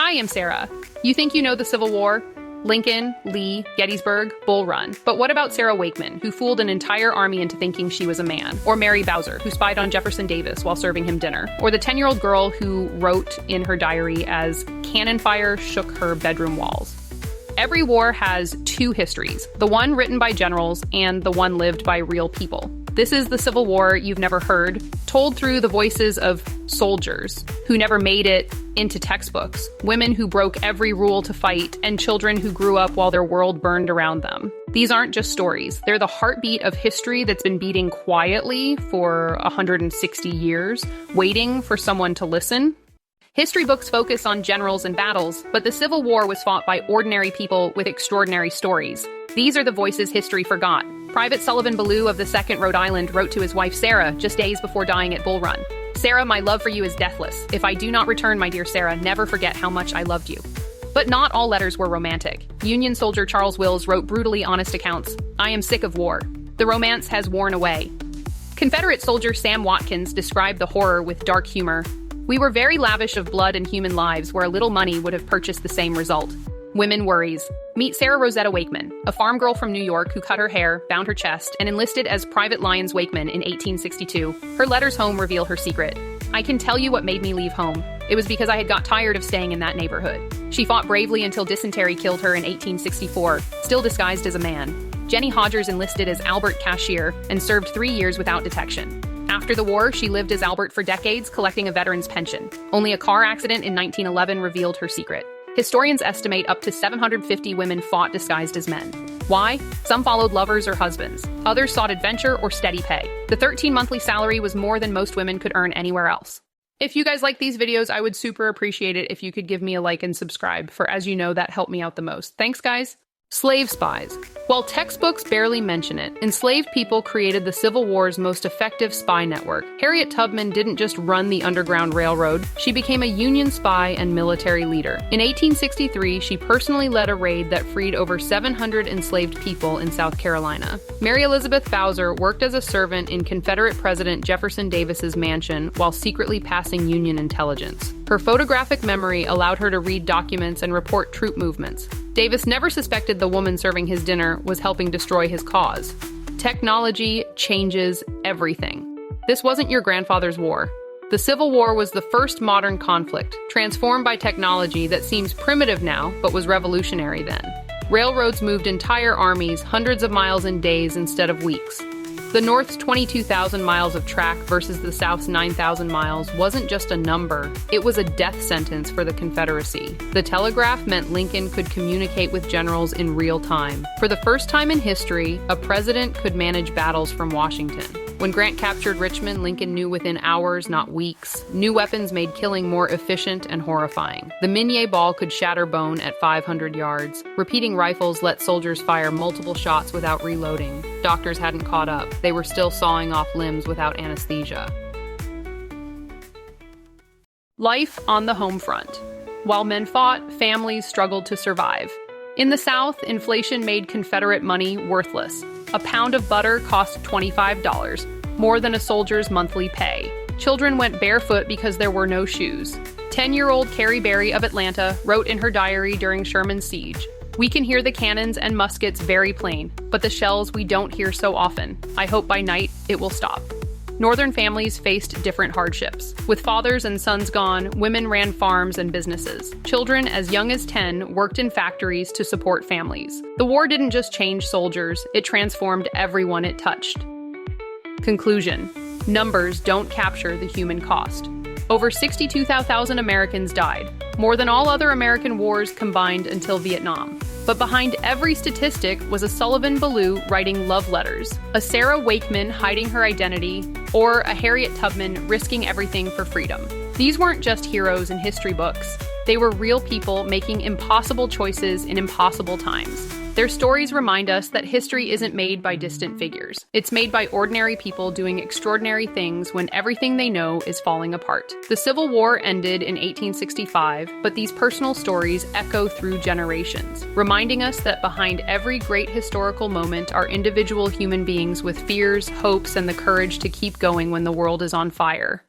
Hi, I'm Sarah. You think you know the Civil War? Lincoln, Lee, Gettysburg, Bull Run. But what about Sarah Wakeman, who fooled an entire army into thinking she was a man? Or Mary Bowser, who spied on Jefferson Davis while serving him dinner? Or the 10-year-old girl who wrote in her diary as cannon fire shook her bedroom walls? Every war has two histories, the one written by generals and the one lived by real people. This is the Civil War you've never heard, told through the voices of soldiers who never made it into textbooks, women who broke every rule to fight, and children who grew up while their world burned around them. These aren't just stories. They're the heartbeat of history that's been beating quietly for 160 years, waiting for someone to listen. History books focus on generals and battles, but the Civil War was fought by ordinary people with extraordinary stories. These are the voices history forgot. Private Sullivan Ballou of the 2nd Rhode Island wrote to his wife Sarah just days before dying at Bull Run. "Sarah, my love for you is deathless. If I do not return, my dear Sarah, never forget how much I loved you." But not all letters were romantic. Union soldier Charles Wills wrote brutally honest accounts. "I am sick of war. The romance has worn away." Confederate soldier Sam Watkins described the horror with dark humor. "We were very lavish of blood and human lives where a little money would have purchased the same result." Women worries. Meet Sarah Rosetta Wakeman, a farm girl from New York who cut her hair, bound her chest, and enlisted as Private Lyons Wakeman in 1862. Her letters home reveal her secret. "I can tell you what made me leave home. It was because I had got tired of staying in that neighborhood." She fought bravely until dysentery killed her in 1864, still disguised as a man. Jennie Hodgers enlisted as Albert Cashier and served 3 years without detection. After the war, she lived as Albert for decades, collecting a veteran's pension. Only a car accident in 1911 revealed her secret. Historians estimate up to 750 women fought disguised as men. Why? Some followed lovers or husbands. Others sought adventure or steady pay. The 13 monthly salary was more than most women could earn anywhere else. If you guys like these videos, I would super appreciate it if you could give me a like and subscribe, for as you know, that helped me out the most. Thanks, guys. Slave spies. While textbooks barely mention it, enslaved people created the Civil War's most effective spy network. Harriet Tubman didn't just run the Underground Railroad, she became a Union spy and military leader. In 1863, she personally led a raid that freed over 700 enslaved people in South Carolina. Mary Elizabeth Bowser worked as a servant in Confederate President Jefferson Davis's mansion while secretly passing Union intelligence. Her photographic memory allowed her to read documents and report troop movements. Davis never suspected the woman serving his dinner was helping destroy his cause. Technology changes everything. This wasn't your grandfather's war. The Civil War was the first modern conflict, transformed by technology that seems primitive now, but was revolutionary then. Railroads moved entire armies hundreds of miles in days instead of weeks. The North's 22,000 miles of track versus the South's 9,000 miles wasn't just a number, it was a death sentence for the Confederacy. The telegraph meant Lincoln could communicate with generals in real time. For the first time in history, a president could manage battles from Washington. When Grant captured Richmond, Lincoln knew within hours, not weeks. New weapons made killing more efficient and horrifying. The Minié ball could shatter bone at 500 yards. Repeating rifles let soldiers fire multiple shots without reloading. Doctors hadn't caught up. They were still sawing off limbs without anesthesia. Life on the home front. While men fought, families struggled to survive. In the South, inflation made Confederate money worthless. A pound of butter cost $25, more than a soldier's monthly pay. Children went barefoot because there were no shoes. 10-year-old Carrie Berry of Atlanta wrote in her diary during Sherman's siege, "We can hear the cannons and muskets very plain, but the shells we don't hear so often. I hope by night it will stop." Northern families faced different hardships. With fathers and sons gone, women ran farms and businesses. Children as young as 10 worked in factories to support families. The war didn't just change soldiers, it transformed everyone it touched. Conclusion. Numbers don't capture the human cost. Over 62,000 Americans died, more than all other American wars combined until Vietnam. But behind every statistic was a Sullivan Ballou writing love letters, a Sarah Wakeman hiding her identity, or a Harriet Tubman risking everything for freedom. These weren't just heroes in history books. They were real people making impossible choices in impossible times. Their stories remind us that history isn't made by distant figures. It's made by ordinary people doing extraordinary things when everything they know is falling apart. The Civil War ended in 1865, but these personal stories echo through generations, reminding us that behind every great historical moment are individual human beings with fears, hopes, and the courage to keep going when the world is on fire.